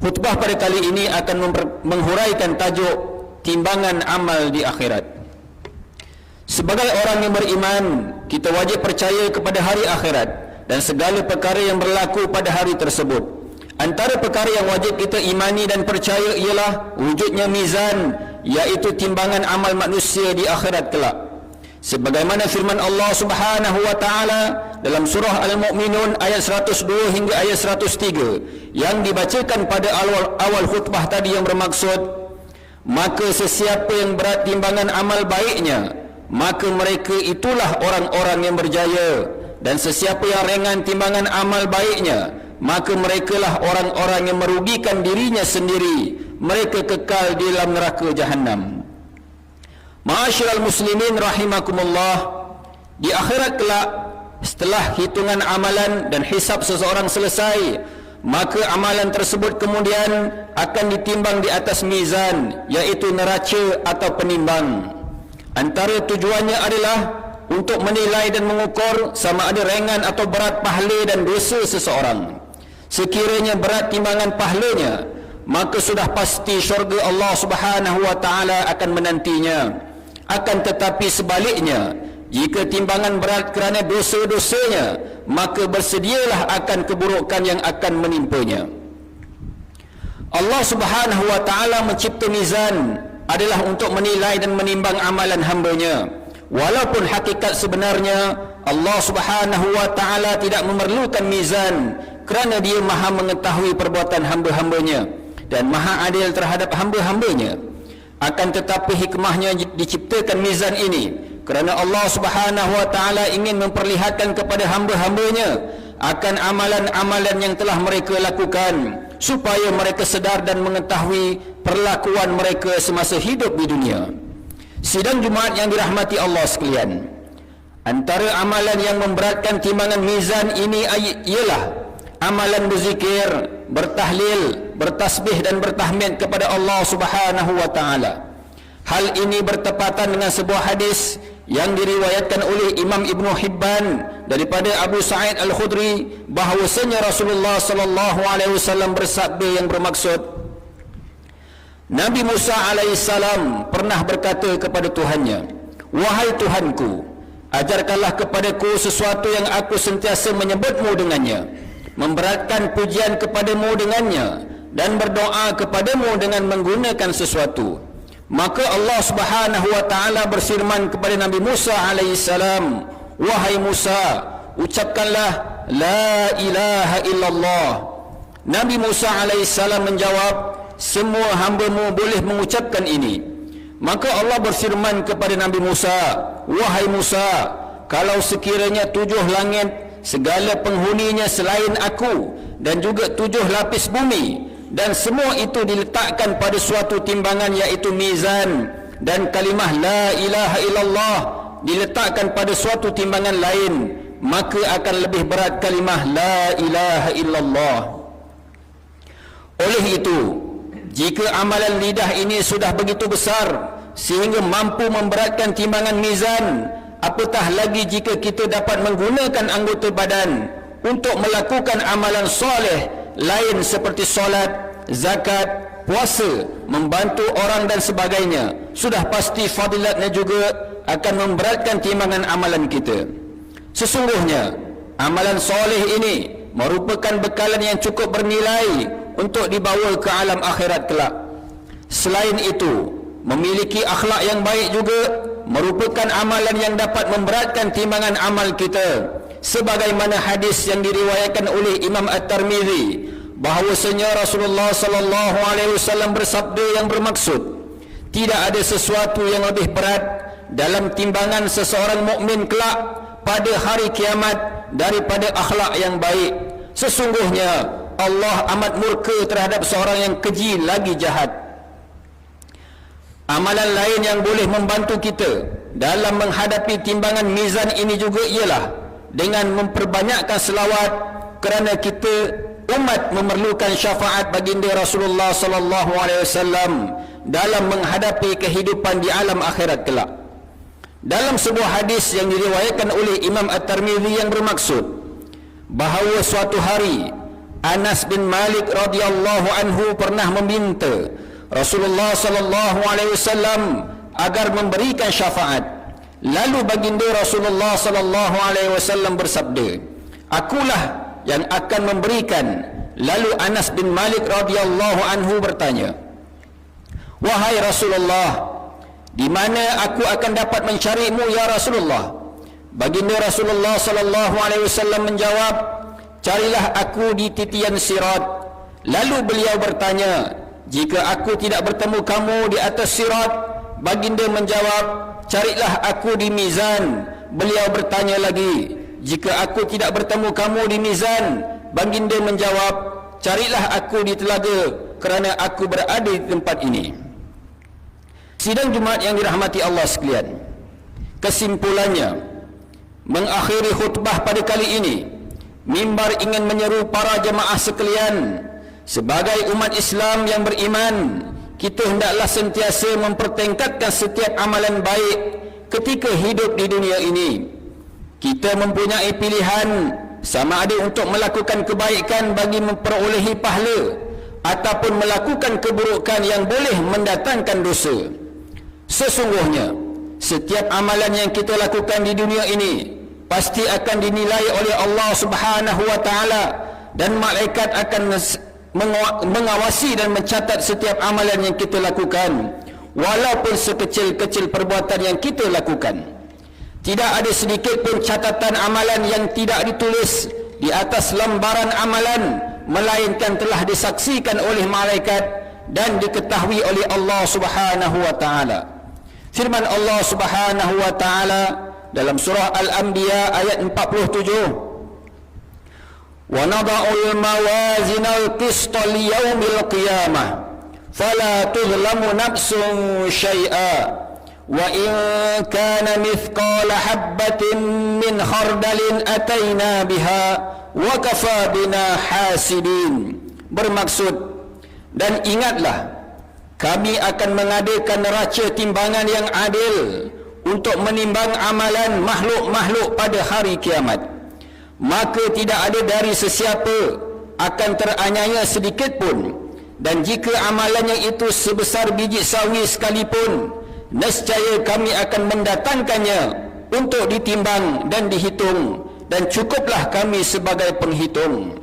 Khutbah pada kali ini akan menghuraikan tajuk timbangan amal di akhirat. Sebagai orang yang beriman, kita wajib percaya kepada hari akhirat dan segala perkara yang berlaku pada hari tersebut. Antara perkara yang wajib kita imani dan percaya ialah wujudnya mizan, iaitu timbangan amal manusia di akhirat kelak. Sebagaimana firman Allah Subhanahu wa taala dalam surah Al-Mu'minun ayat 102 hingga ayat 103 yang dibacakan pada awal khutbah tadi, yang bermaksud, maka sesiapa yang berat timbangan amal baiknya, maka mereka itulah orang-orang yang berjaya, dan sesiapa yang ringan timbangan amal baiknya, maka merekalah orang-orang yang merugikan dirinya sendiri, mereka kekal di dalam neraka Jahannam. Ma'asyiral muslimin rahimakumullah, di akhirat kelak, setelah hitungan amalan dan hisab seseorang selesai, maka amalan tersebut kemudian akan ditimbang di atas mizan, iaitu neraca atau penimbang. Antara tujuannya adalah untuk menilai dan mengukur sama ada ringan atau berat pahala dan dosa seseorang. Sekiranya berat timbangan pahalanya, maka sudah pasti syurga Allah Subhanahu wa taala akan menantinya. Akan tetapi sebaliknya, jika timbangan berat kerana dosa-dosanya, maka bersedialah akan keburukan yang akan menimpanya. Allah Subhanahu wa taala mencipta mizan adalah untuk menilai dan menimbang amalan hamba-Nya. Walaupun hakikat sebenarnya Allah Subhanahu wa taala tidak memerlukan mizan, kerana Dia Maha mengetahui perbuatan hamba-hamba-Nya dan Maha adil terhadap hamba-hamba-Nya. Akan tetapi hikmahnya diciptakan mizan ini kerana Allah Subhanahu wa taala ingin memperlihatkan kepada hamba-hamba-Nya akan amalan-amalan yang telah mereka lakukan, supaya mereka sedar dan mengetahui perlakuan mereka semasa hidup di dunia. Sidang Jumaat yang dirahmati Allah sekalian, antara amalan yang memberatkan timbangan mizan ini ialah amalan berzikir, bertahlil, bertasbih dan bertahmid kepada Allah Subhanahu wa taala. Hal ini bertepatan dengan sebuah hadis yang diriwayatkan oleh Imam Ibn Hibban daripada Abu Sa'id Al-Khudri, bahawasanya Rasulullah sallallahu alaihi wasallam bersabda yang bermaksud, Nabi Musa alaihissalam pernah berkata kepada Tuhannya, "Wahai Tuhanku, ajarkanlah kepadaku sesuatu yang aku sentiasa menyebutmu dengannya, memberatkan pujian kepadamu dengannya, dan berdoa kepadamu dengan menggunakan sesuatu." Maka Allah Subhanahu wa taala berfirman kepada Nabi Musa alaihissalam, "Wahai Musa, ucapkanlah la ilaha illallah." Nabi Musa alaihissalam menjawab, "Semua hamba-Mu boleh mengucapkan ini." Maka Allah berfirman kepada Nabi Musa, "Wahai Musa, kalau sekiranya 7 langit segala penghuninya selain aku, dan juga 7 lapis bumi, dan semua itu diletakkan pada suatu timbangan iaitu mizan, dan kalimah la ilaha illallah diletakkan pada suatu timbangan lain, maka akan lebih berat kalimah la ilaha illallah. Oleh itu, jika amalan lidah ini sudah begitu besar sehingga mampu memberatkan timbangan mizan, apatah lagi jika kita dapat menggunakan anggota badan untuk melakukan amalan soleh lain seperti solat, zakat, puasa, membantu orang dan sebagainya. Sudah pasti fadilatnya juga akan memberatkan timbangan amalan kita. Sesungguhnya amalan soleh ini merupakan bekalan yang cukup bernilai untuk dibawa ke alam akhirat kelak. Selain itu, memiliki akhlak yang baik juga merupakan amalan yang dapat memberatkan timbangan amal kita. Sebagaimana hadis yang diriwayatkan oleh Imam At-Tirmizi, bahawasanya Rasulullah sallallahu alaihi wasallam bersabda yang bermaksud, tidak ada sesuatu yang lebih berat dalam timbangan seseorang mukmin kelak pada hari kiamat daripada akhlak yang baik. Sesungguhnya Allah amat murka terhadap seorang yang keji lagi jahat. Amalan lain yang boleh membantu kita dalam menghadapi timbangan mizan ini juga ialah dengan memperbanyakkan selawat, kerana kita umat memerlukan syafaat baginda Rasulullah sallallahu alaihi wasallam dalam menghadapi kehidupan di alam akhirat kelak. Dalam sebuah hadis yang diriwayatkan oleh Imam At-Tirmizi yang bermaksud bahawa suatu hari Anas bin Malik radhiyallahu anhu pernah meminta Rasulullah sallallahu alaihi wasallam agar memberikan syafaat. Lalu baginda Rasulullah sallallahu alaihi wasallam bersabda, "Akulah yang akan memberikan." Lalu Anas bin Malik radhiyallahu anhu bertanya, "Wahai Rasulullah, di mana aku akan dapat mencarimu ya Rasulullah?" Baginda Rasulullah sallallahu alaihi wasallam menjawab, "Carilah aku di titian sirat." Lalu beliau bertanya, "Jika aku tidak bertemu kamu di atas sirat?" Baginda menjawab, "Carilah aku di mizan." Beliau bertanya lagi, "Jika aku tidak bertemu kamu di mizan?" Baginda menjawab, "Carilah aku di telaga, kerana aku berada di tempat ini." Sidang Jumaat yang dirahmati Allah sekalian, kesimpulannya, mengakhiri khutbah pada kali ini, mimbar ingin menyeru para jemaah sekalian, sebagai umat Islam yang beriman, kita hendaklah sentiasa mempertingkatkan setiap amalan baik ketika hidup di dunia ini. Kita mempunyai pilihan, sama ada untuk melakukan kebaikan bagi memperolehi pahala, ataupun melakukan keburukan yang boleh mendatangkan dosa. Sesungguhnya setiap amalan yang kita lakukan di dunia ini pasti akan dinilai oleh Allah Subhanahu wa taala, dan malaikat akan mengawasi dan mencatat setiap amalan yang kita lakukan, walaupun sekecil-kecil perbuatan yang kita lakukan. Tidak ada sedikit pun catatan amalan yang tidak ditulis di atas lembaran amalan, melainkan telah disaksikan oleh malaikat dan diketahui oleh Allah Subhanahu wa taala. Firman Allah Subhanahu wa taala dalam surah Al-Anbiya ayat 47, "Wa nada'ul mawazinal qista liyaumil qiyamah fala tuzlamu nafsun syai'a wa in kana mithqala habbatin min khardalin ataina biha wa kafa bina hasidin." Bermaksud, dan ingatlah, kami akan mengadakan neraca timbangan yang adil untuk menimbang amalan makhluk-makhluk pada hari kiamat. Maka tidak ada dari sesiapa akan teraniaya sedikit pun, dan jika amalannya itu sebesar biji sawi sekalipun, nescaya kami akan mendatangkannya untuk ditimbang dan dihitung, dan cukuplah kami sebagai penghitung.